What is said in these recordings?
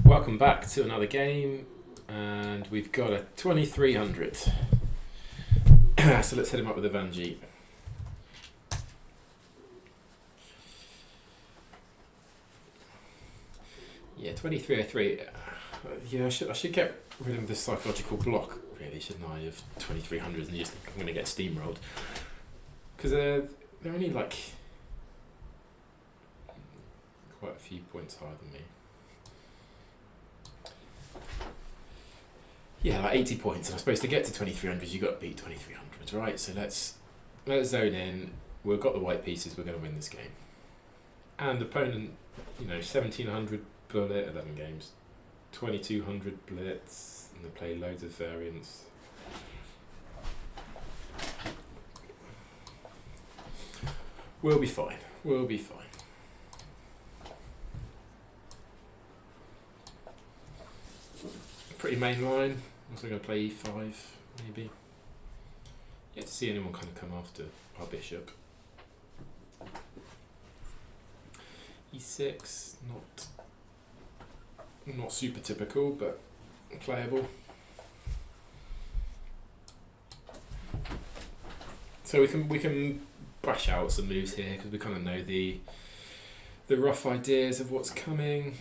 Welcome back to another game, and we've got a 2300. So let's hit him up with a Van Geet. Yeah, 2303. Yeah, I should get rid of this psychological block, really, shouldn't I, of 2300s, and just think I'm going to get steamrolled. Because they're only like quite a few points higher than me. Yeah, like 80 points, and I'm supposed to get to 2300s, you've got to beat 2300s, right? So let's zone in. We've got the white pieces, we're going to win this game. And opponent, 1700 bullet, 11 games. 2200 blitz, and they play loads of variants. We'll be fine. We'll be fine. Pretty main line. Also going to play e5, maybe. Yet to see anyone kind of come after our bishop. e6, not super typical, but playable. So we can bash out some moves here because we kind of know the rough ideas of what's coming.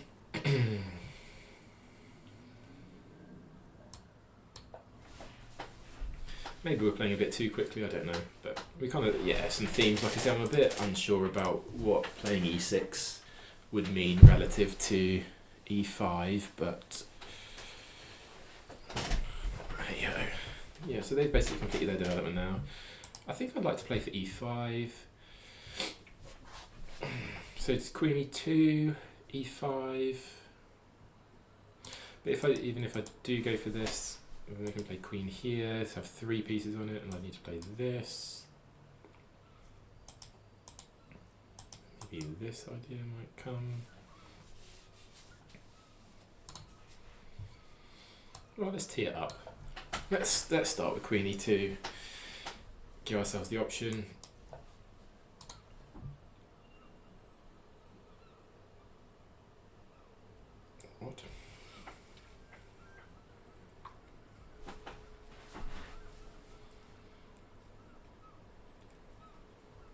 Maybe we're playing a bit too quickly, I don't know. But we kind of, some themes. Like I say, I'm a bit unsure about what playing e6 would mean relative to e5, but yeah, so they've basically completed their development now. I think I'd like to play for e5. So it's queen e2, e5. But even if I do go for this, I can play queen here, to have 3 pieces on it, and I need to play this. Maybe this idea might come. Well, let's tee it up. Let's start with queen e2. Give ourselves the option. What?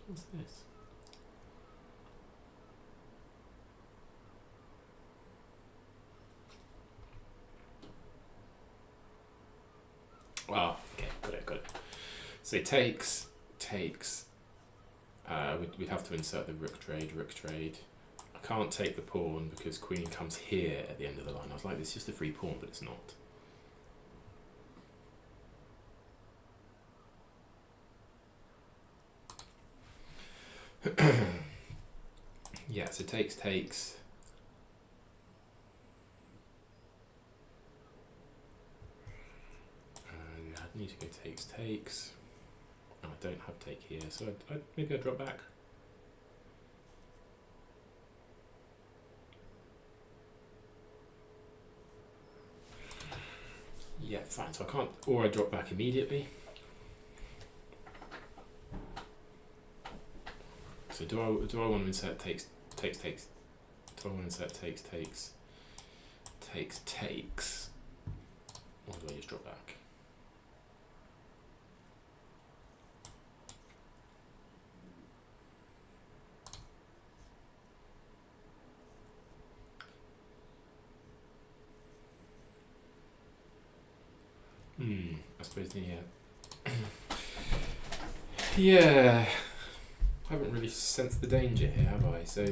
What's this? Wow, okay, got it. So takes. We'd have to insert the rook trade. I can't take the pawn because queen comes here at the end of the line. I was like, it's just a free pawn, but it's not. Yeah, so takes. I need to go takes. Oh, I don't have take here, so maybe I'd drop back. Yeah, fine, so I can't, or I drop back immediately. So do I want to insert takes? Do I want to insert takes? Or do I just drop back? I suppose yeah. I haven't really sensed the danger here, have I? So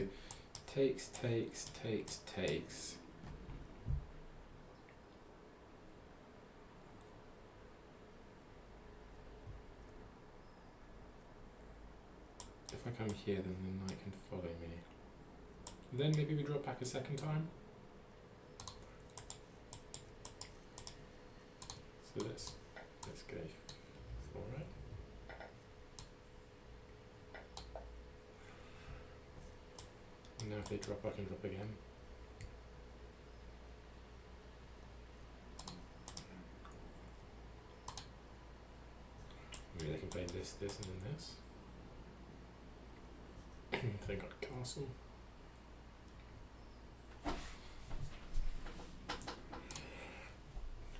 takes. If I come here, then the knight can follow me. Then maybe we drop back a second time. So let's go for it. And now if they drop, I can drop again. Maybe they can play this, and then this. They got castle.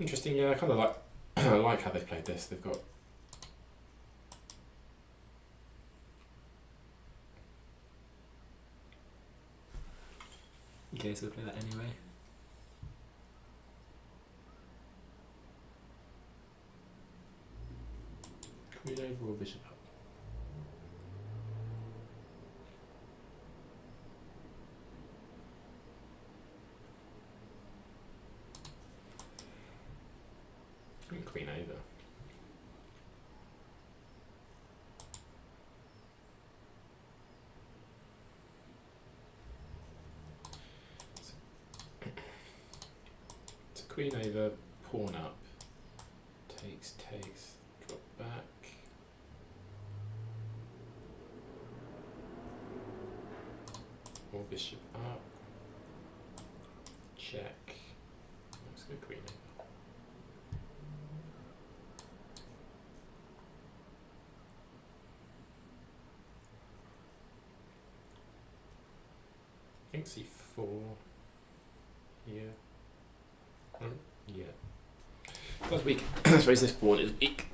Interesting, yeah, I kind of like I like how they've played this. They've got okay, so they play that anyway. Queen over or bishop up? I think queen over. So queen over, pawn up, takes, drop back. Or bishop up, check. Let's go queen over. I think c4 here. Yeah. That's weak. I suppose this pawn is weak.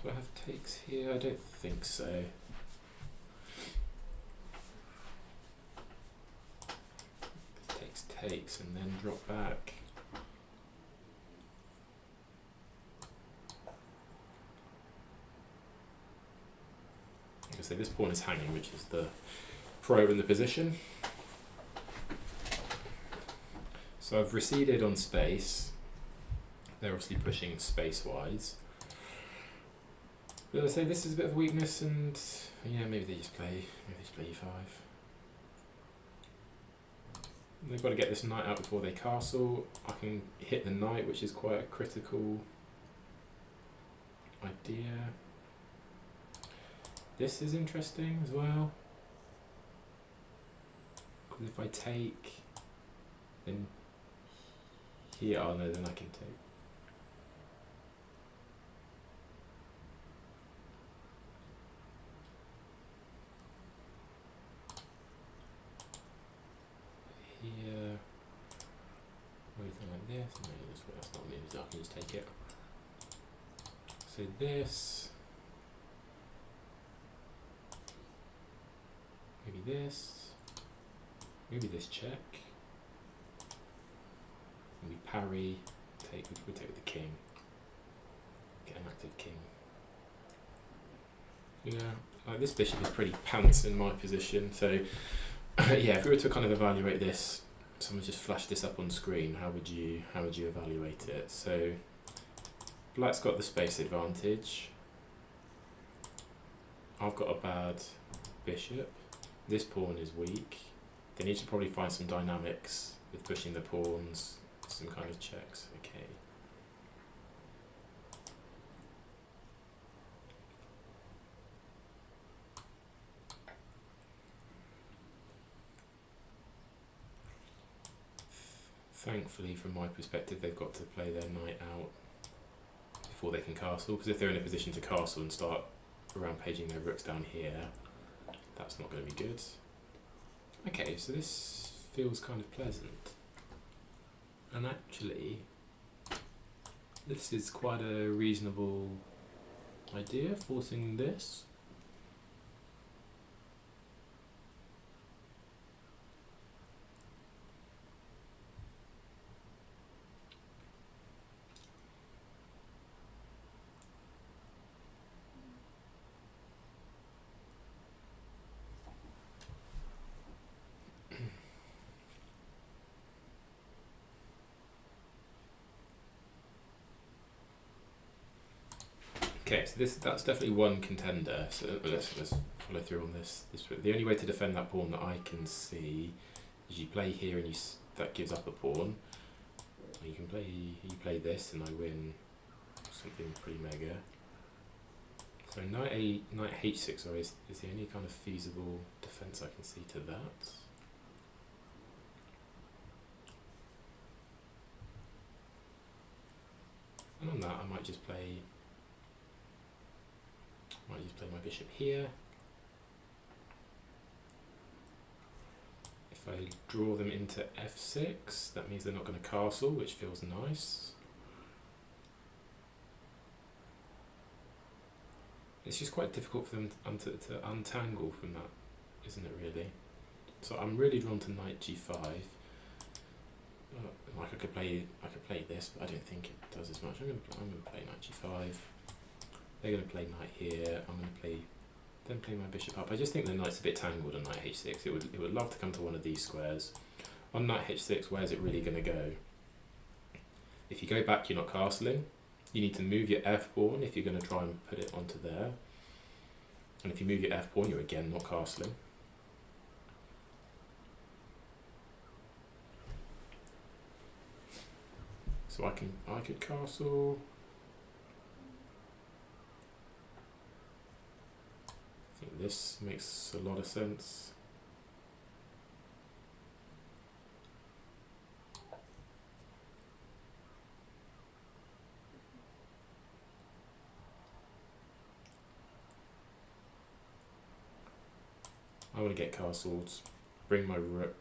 Do I have takes here? I don't think so. Takes and then drop back. Like I say, this pawn is hanging, which is the pro in the position. So I've receded on space. They're obviously pushing space-wise. But I say this is a bit of a weakness, and yeah, maybe they just play e5. They've got to get this knight out before they castle. I can hit the knight, which is quite a critical idea. This is interesting as well, because if I take, then here, oh no, then I can take. Here, or anything like this. No, that's not moves. I can just take it. So this, maybe this check. Maybe parry. Take. We take with the king. Get an active king. Yeah, like this bishop is pretty pants in my position. So yeah, if we were to kind of evaluate this, someone just flashed this up on screen, how would you evaluate it? So black's got the space advantage. I've got a bad bishop. This pawn is weak. They need to probably find some dynamics with pushing the pawns, some kind of checks. Okay. Thankfully, from my perspective, they've got to play their knight out before they can castle, because if they're in a position to castle and start rampaging their rooks down here, that's not going to be good. Okay, so this feels kind of pleasant. And actually, this is quite a reasonable idea, forcing this. Okay, so that's definitely one contender. So let's follow through on this. The only way to defend that pawn that I can see is you play here and that gives up a pawn. Or you play this and I win something pretty mega. So knight h6 sorry, is the only kind of feasible defense I can see to that. And on that I might just play my bishop here. If I draw them into f6, that means they're not going to castle, which feels nice. It's just quite difficult for them to untangle from that, isn't it really? So I'm really drawn to knight g5. Like I could play this, but I don't think it does as much. I'm gonna play knight g5. They're gonna play knight here. I'm gonna play my bishop up. I just think the knight's a bit tangled on knight h6. It would love to come to one of these squares. On knight h6, where's it really gonna go? If you go back, you're not castling. You need to move your f pawn if you're gonna try and put it onto there. And if you move your f pawn, you're again not castling. So I could castle. I think this makes a lot of sense. I want to get castled, bring my rook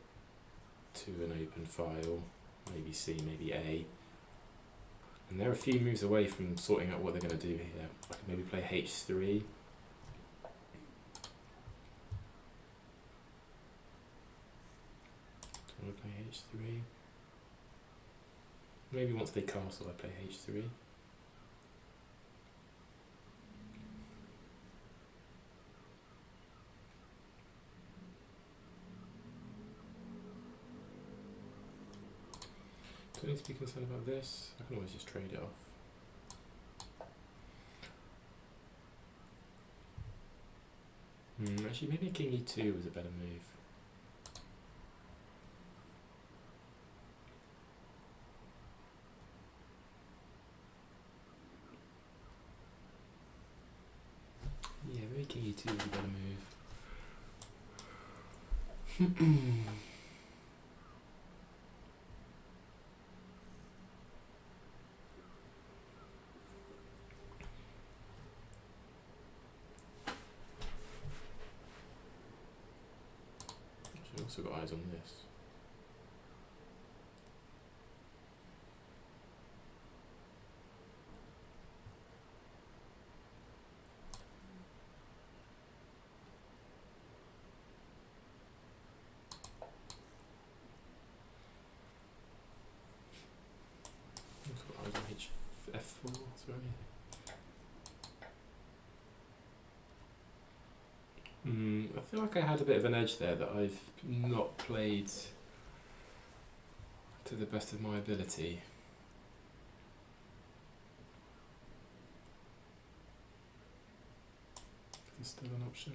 to an open file, maybe C, maybe A. And they're a few moves away from sorting out what they're going to do here. I can maybe play h3. I want to play h3. Maybe once they castle, I play h3. Do I need to be concerned about this? I can always just trade it off. Actually, maybe king e2 was a better move. Yeah, maybe king e2 was a better move. I've also got eyes on this. I've got eyes on f4, sorry. I feel like I had a bit of an edge there that I've not played to the best of my ability. Is this still an option?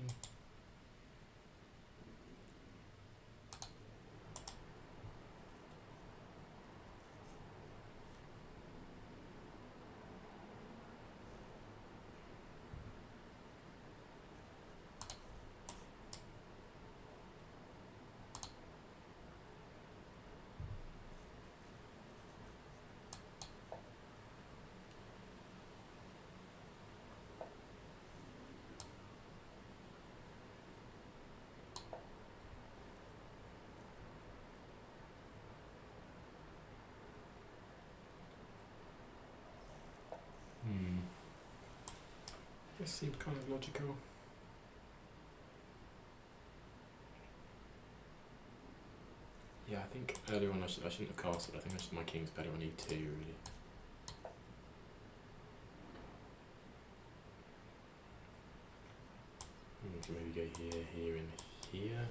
This seemed kind of logical. Yeah, I think earlier on I shouldn't have castled. I think my king's better on e2 really. So maybe go here, here, and here.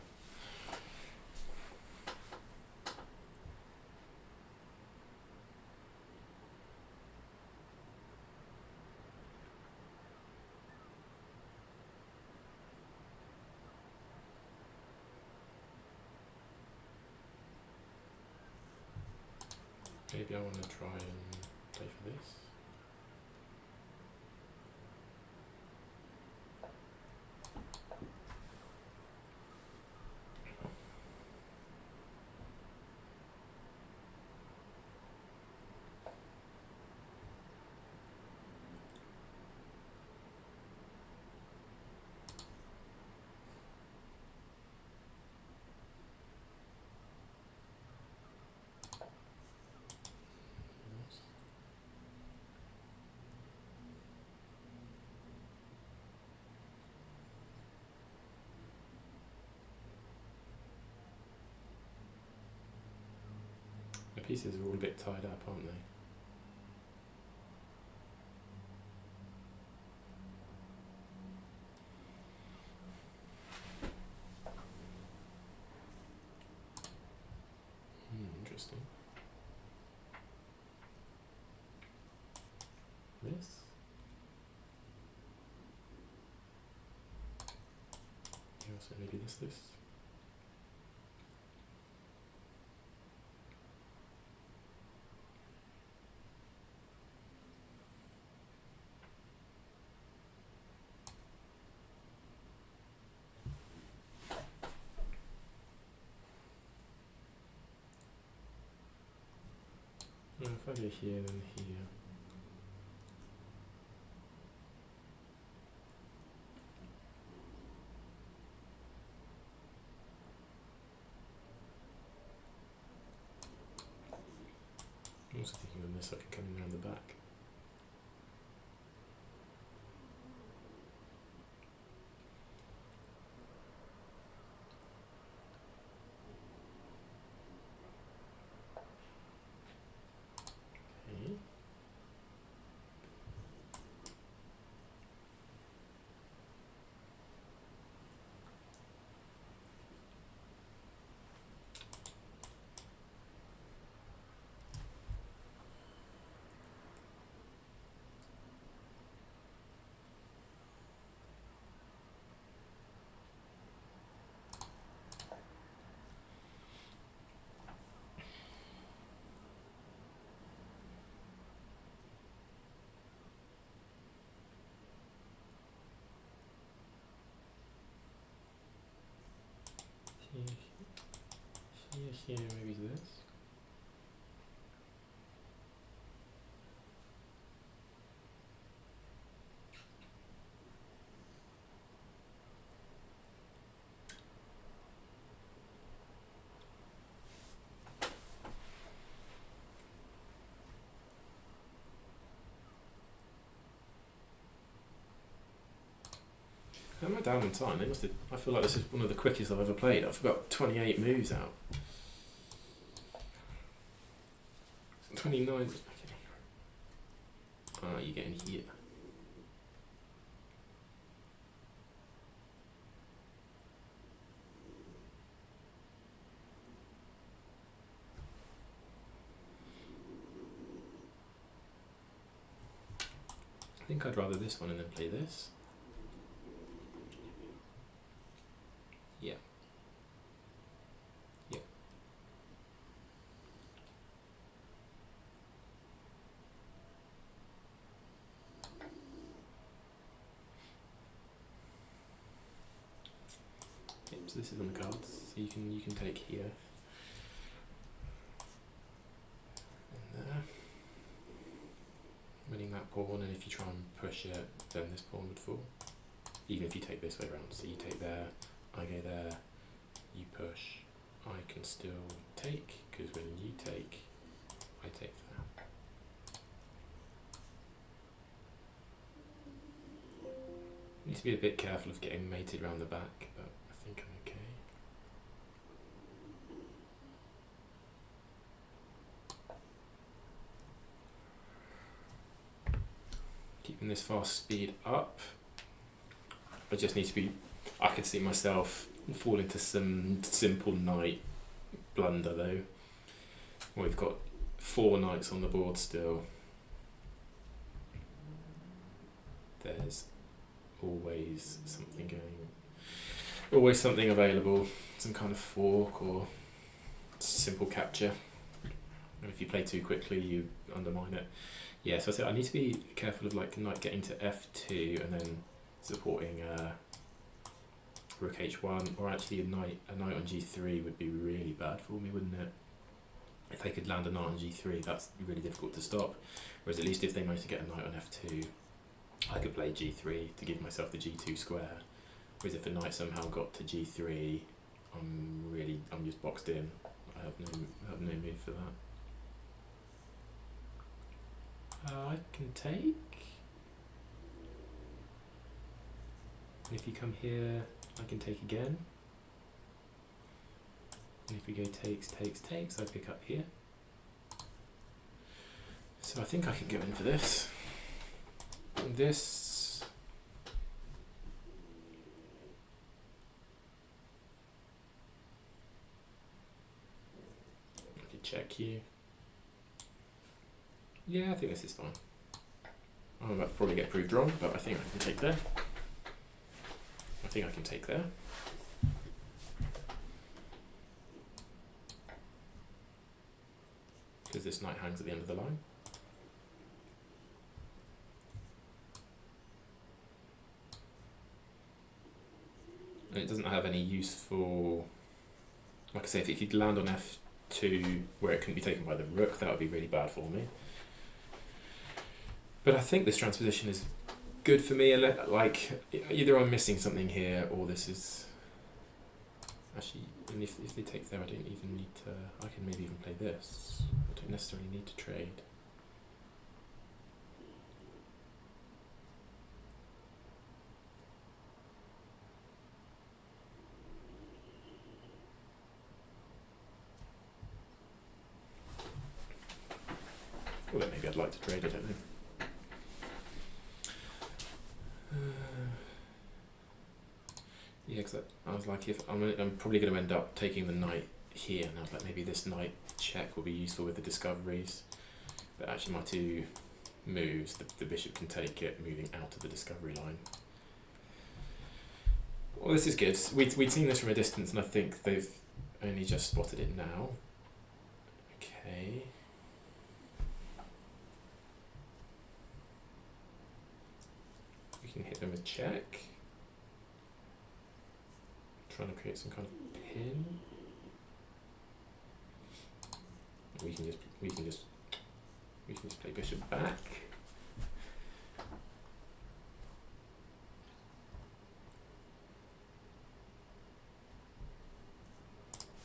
Maybe I want to try and play for this. pieces are all a bit tied up, aren't they? Interesting. This. Yeah, so maybe this. If I go here, then here. I'm also thinking on this I can come in around the back. Okay. Here, maybe this. How am I down on time? They must have, I feel like this is one of the quickest I've ever played. I've got 28 moves out. 29. Okay. Ah, you're getting here. I think I'd rather this one and then play this. Yeah. Yeah. Yep, so this is on the cards, so you can take here. And there. Winning that pawn, and if you try and push it, then this pawn would fall. Even if you take this way around. So you take there, I go there, you push, I can still take, because when you take, I take that. Need to be a bit careful of getting mated around the back, but I think I'm okay. Keeping this fast speed up. I just need to be, I could see myself fall into some simple knight blunder though. We've got 4 knights on the board still. There's always something going, always something available, some kind of fork or simple capture. And if you play too quickly, you undermine it. Yeah, so I need to be careful of like knight getting to f2 and then supporting rook h1, or actually a knight on g3 would be really bad for me, wouldn't it? If they could land a knight on g3, that's really difficult to stop. Whereas at least if they manage to get a knight on f2, I could play g3 to give myself the g2 square. Whereas if the knight somehow got to g3, I'm just boxed in. I have no move for that. I can take. And if you come here, I can take again. And if we go takes, I pick up here. So I think I can go in for this. This. I can check you. Yeah, I think this is fine. I'm about to probably get proved wrong, but I think I can take there. I think I can take there. Because this knight hangs at the end of the line. And it doesn't have any use for, like I say, if it could land on f2 where it couldn't be taken by the rook, that would be really bad for me. But I think this transposition is good for me, like either I'm missing something here or this is actually, and if they take there I don't even need to, I can maybe even play this. I don't necessarily need to trade. Well, then maybe I'd like to trade, I don't know. Yeah, because I was like, if I'm probably going to end up taking the knight here, and I was like, maybe this knight check will be useful with the discoveries. But actually, my two moves, the bishop can take it, moving out of the discovery line. Well, this is good. We'd seen this from a distance, and I think they've only just spotted it now. Okay. We can hit them with check. Trying to create some kind of pin. We can just play bishop back.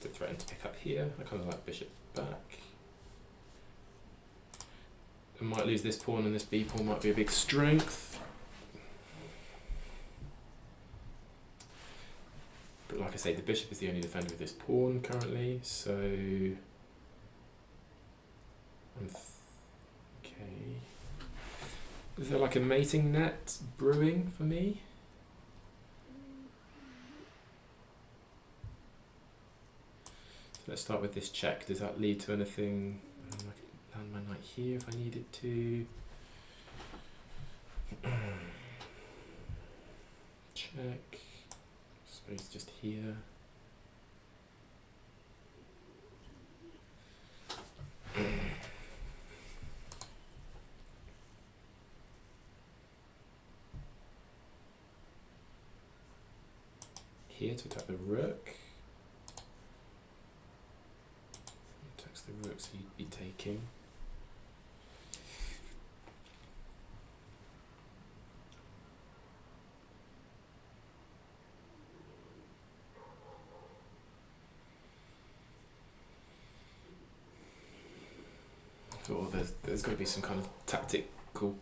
To threaten to pick up here. I kind of like bishop back. I might lose this pawn, and this b pawn might be a big strength. But like I say, the bishop is the only defender of this pawn currently, so okay. Is there like a mating net brewing for me? So let's start with this check. Does that lead to anything? I could land my knight here if I needed to. Check. I suppose just here. Here to attack the rook. Attacks the rook, so you'd be taking. Or there's got to be some kind of tactical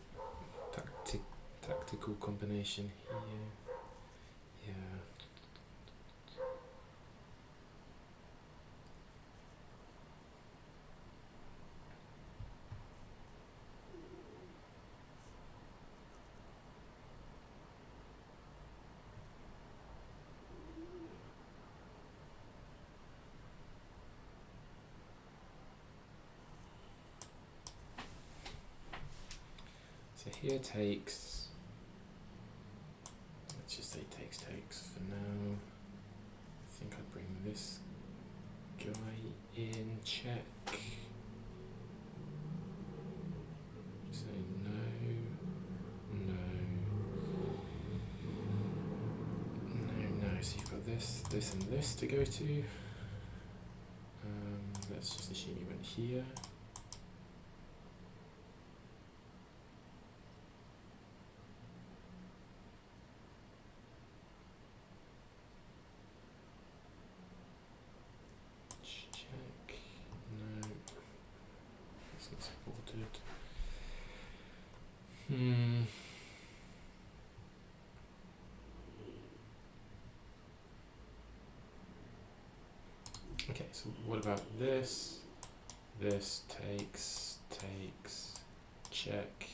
combination here. Yeah. So here takes, let's just say takes for now. I think I'd bring this guy in, check. Say no, so you've got this and this to go to. Let's just assume you went here. Okay, so what about this? This takes. check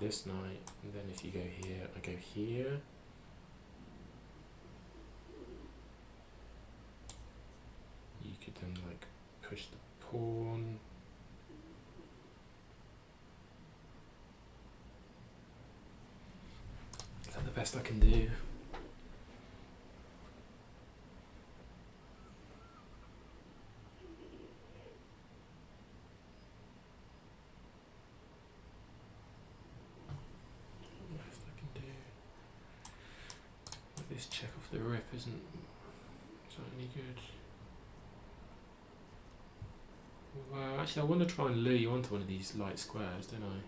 this knight, and then if you go here, I go here. You could then like push the pawn. Is that the best I can do? This check off the rip isn't any good. Well, actually I want to try and lure you onto one of these light squares, don't I?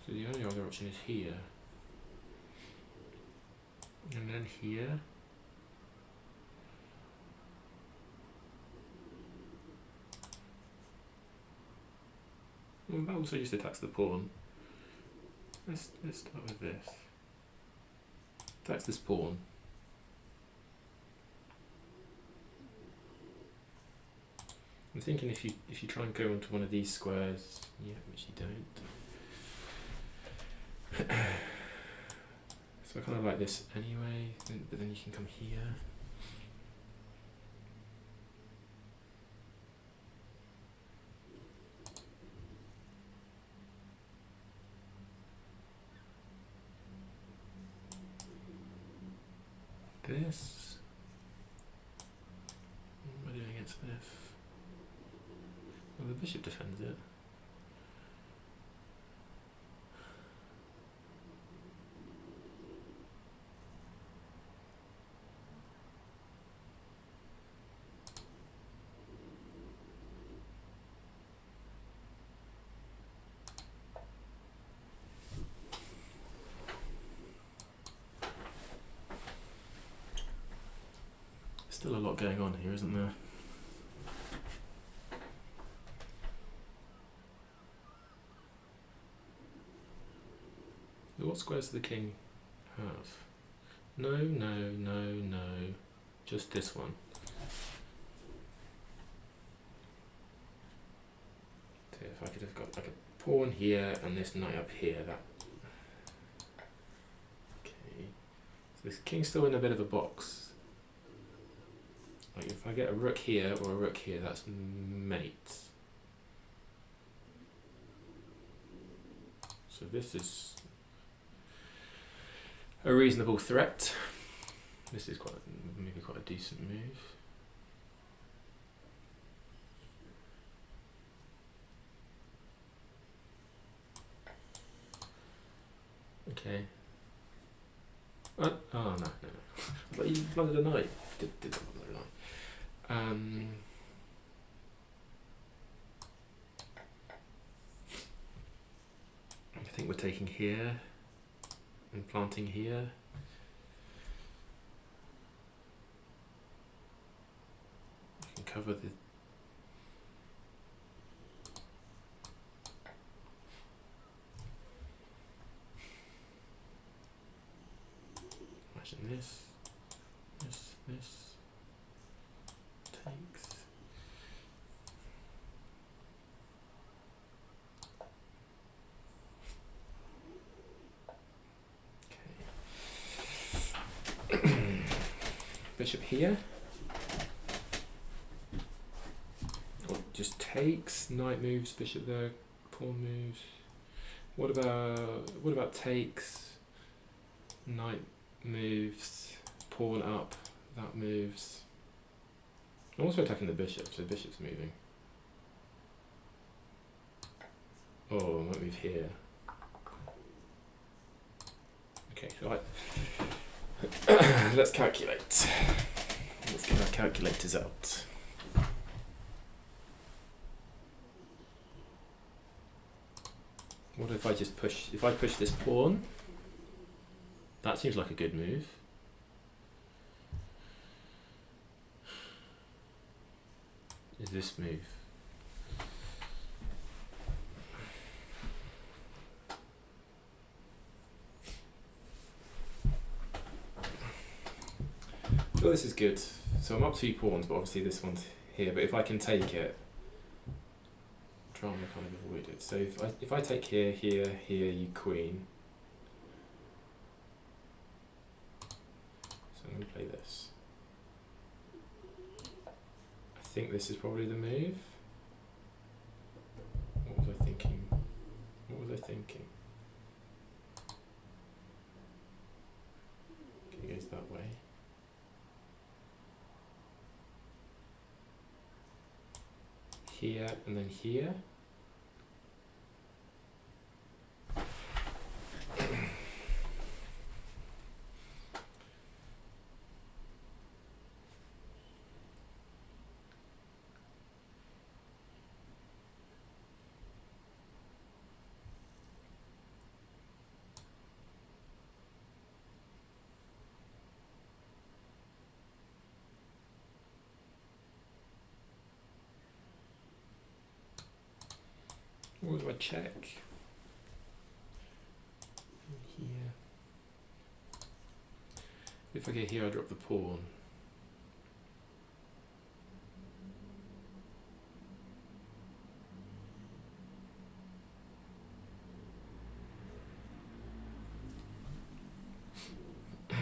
So the only other option is here. And then here. Well, that also just attacks the pawn. Let's start with this. Attacks this pawn. I'm thinking if you try and go onto one of these squares, yeah, which you don't. So I kind of like this anyway, but then you can come here. This. What am I doing against this? Well, the bishop defends it. Still a lot going on here, isn't there? What squares does the king have? No, no, no, no. Just this one. So if I could have got like a pawn here and this knight up here, that... Okay. So this king's still in a bit of a box. Like if I get a rook here or a rook here, that's mate. So this is a reasonable threat. This is maybe quite a decent move. Okay. Oh no, no, no. But you blundered a knight. Did not blunder a knight. I think we're taking here and planting here. We can cover the... Imagine this, this takes. Bishop here, or just takes, knight moves, bishop there, pawn moves. What about takes, knight moves, pawn up, that moves. I'm also attacking the bishop, so the bishop's moving. Oh, I might move here. Okay, so let's calculate. Let's get our calculators out. What if I just push, if I push this pawn? That seems like a good move. Is this move? Well, this is good. So I'm up 2 pawns, but obviously this one's here. But if I can take it, drama kind of avoided. So if I take here, here, here, you queen. So I'm going to play this. I think this is probably the move. What was I thinking? What was I thinking? Okay, it goes that way. Here and then here. What do I check? Here. If I get here, I drop the pawn. I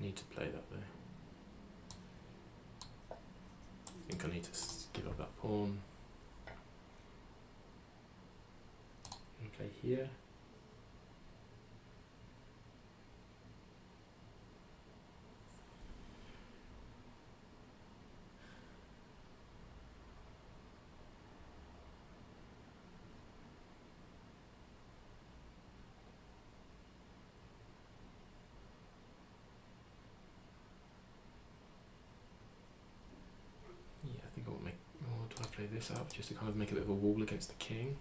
need to play that though. I think I need to give up that pawn. And play here. Yeah, I think I'll make. Or do I play this up just to kind of make a bit of a wall against the king?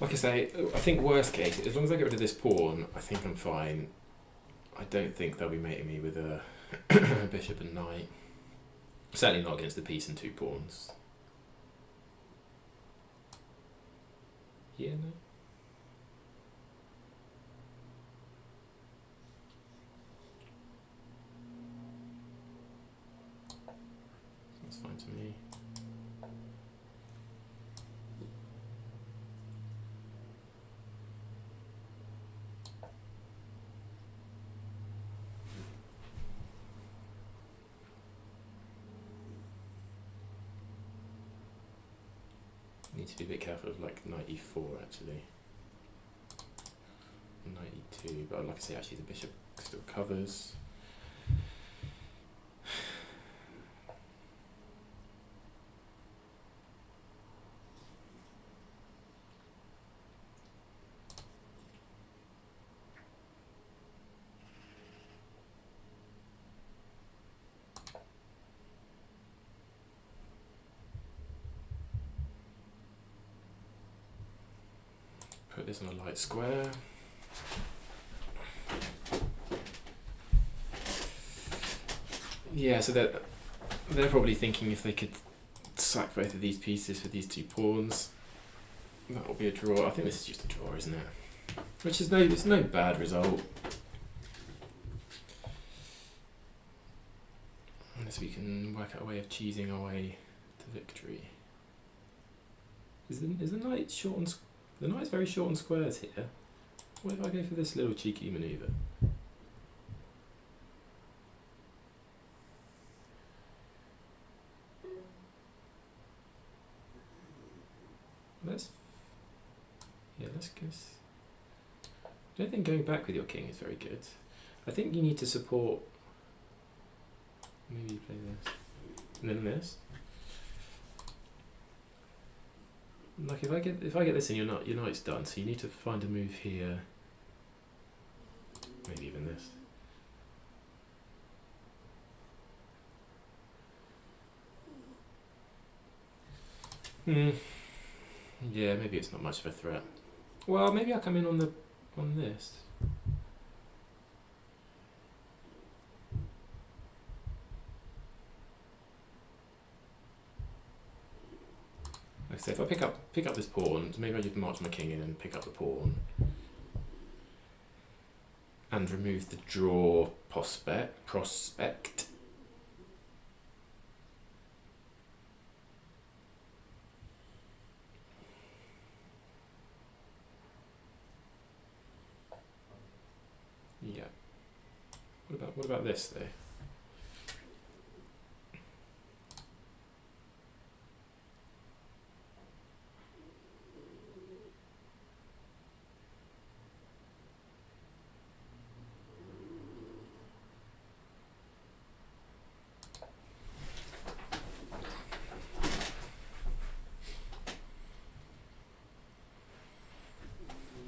Like I say, I think worst case, as long as I get rid of this pawn, I think I'm fine. I don't think they'll be mating me with a bishop and knight. Certainly not against the piece and two pawns. Yeah, no. That's fine to me. Need to be a bit careful of like knight e4 actually. Knight e2, but like I say, actually the bishop still covers. Put this on a light square. Yeah, so they're probably thinking if they could sack both of these pieces for these two pawns, that will be a draw. I think this is just a draw, isn't it? Which is it's no bad result. Unless we can work out a way of cheesing our way to victory. Is the knight short on? The knight's very short on squares here. What if I go for this little cheeky manoeuvre? Let's go. I don't think going back with your king is very good. I think you need to support. Maybe you play this and then this. Like if I get this in, your knight's done. So you need to find a move here. Maybe even this. Hmm. Yeah, maybe it's not much of a threat. Well, maybe I'll come in on this. Like I say, if I pick up this pawn, maybe I just march my king in and pick up the pawn, and remove the draw prospect. Yeah. What about this though?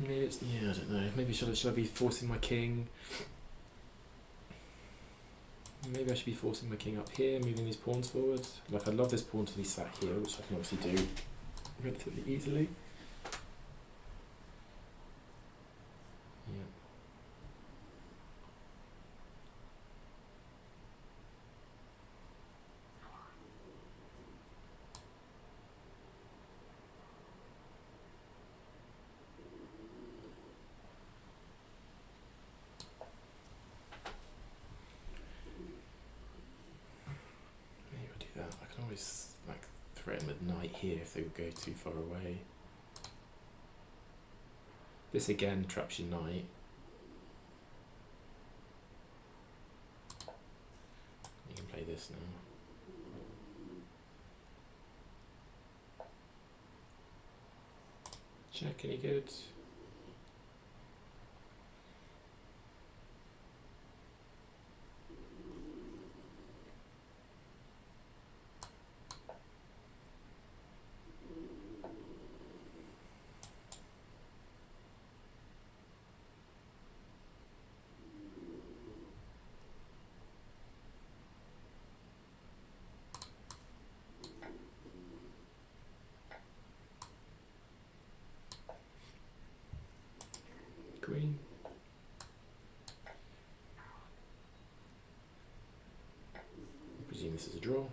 Maybe it's, yeah, I don't know. Maybe should I be forcing my king? Maybe I should be forcing my king up here, moving these pawns forward. Like, I'd love this pawn to be sat here, which I can obviously do relatively easily. Yeah. Maybe I'll do that. I can always, like, threaten with knight here if they would go too far away. This again traps your knight. You can play this now. Check, any good? Queen. I presume this is a draw.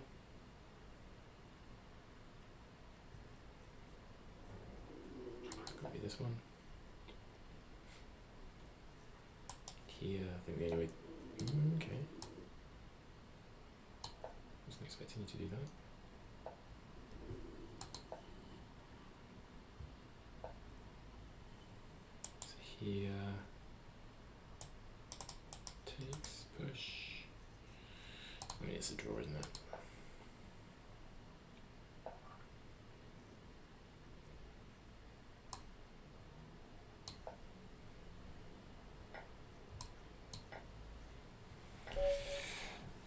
Could be this one. Here, I think the only way. Okay. Wasn't expecting you to do that. So here. Takes, push. I mean, it's a draw, isn't it?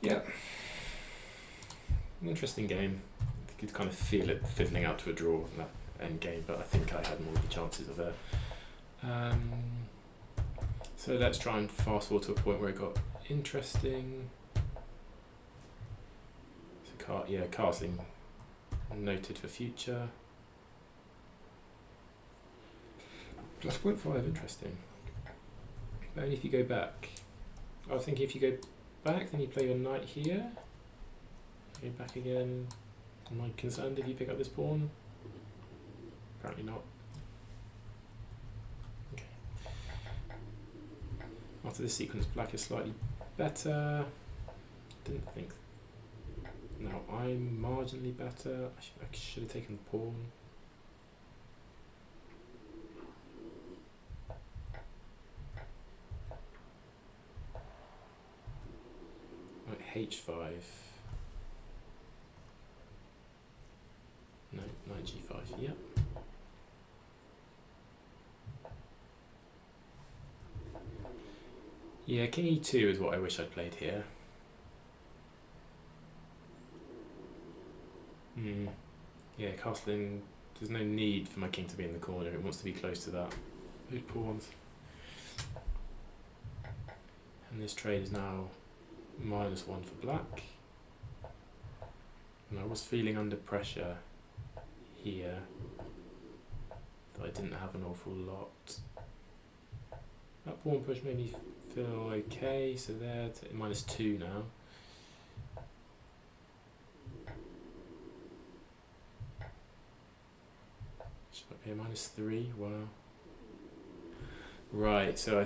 Yeah. An interesting game. You could kind of feel it fizzling out to a draw in that end game, but I think I had more of the chances of it. So let's try and fast forward to a point where it got interesting. So castling noted for future. Plus 0.5, interesting. But only if you go back. I was thinking if you go back, then you play your knight here. Go back again. Am I concerned if you pick up this pawn? Apparently not. Okay. After this sequence, black is slightly better. Didn't think. Now I'm marginally better. I should have taken the pawn. Right, h5. No, knight g5. Yep. Yeah, king e2 is what I wish I'd played here. Yeah, castling. There's no need for my king to be in the corner. It wants to be close to that. Those pawns. And this trade is now -1 for black. And I was feeling under pressure here that I didn't have an awful lot. That pawn push made me feel okay, so there, -2 now. Should I pay -3? Wow. Right, so I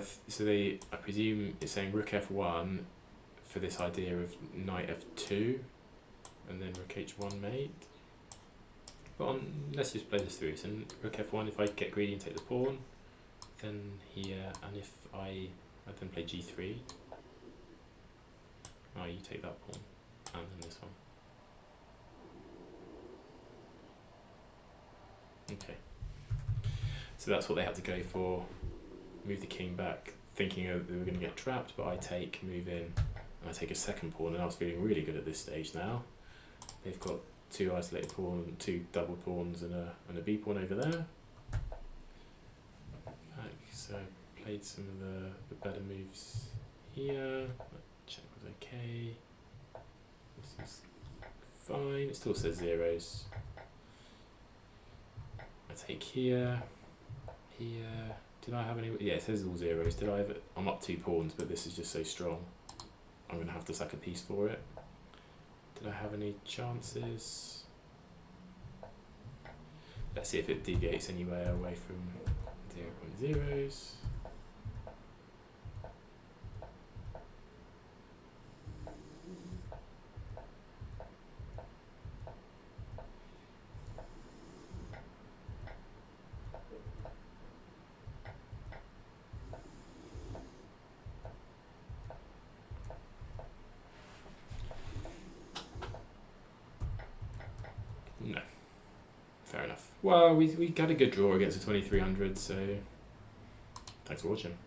presume it's saying rook f1 for this idea of knight f2, and then rook h1 mate. But let's just play this through. So rook f1, if I get greedy and take the pawn, then here, and if I then play g3, oh, you take that pawn, and then this one. Okay. So that's what they had to go for. Move the king back, thinking they were going to get trapped, but I take, move in, and I take a second pawn, and I was feeling really good at this stage now. They've got 2 isolated pawns, 2 double pawns, and a b pawn over there. So I played some of the better moves here. Check was okay. This is fine. It still says zeros. I take here, here. Did I have any? Yeah, it says all zeros. Did I have it? I'm up 2 pawns, but this is just so strong. I'm going to have to sack a piece for it. Did I have any chances? Let's see if it deviates anywhere away from 0.0s. No. Fair enough. Well, we got a good draw against the 2300, so thanks for watching.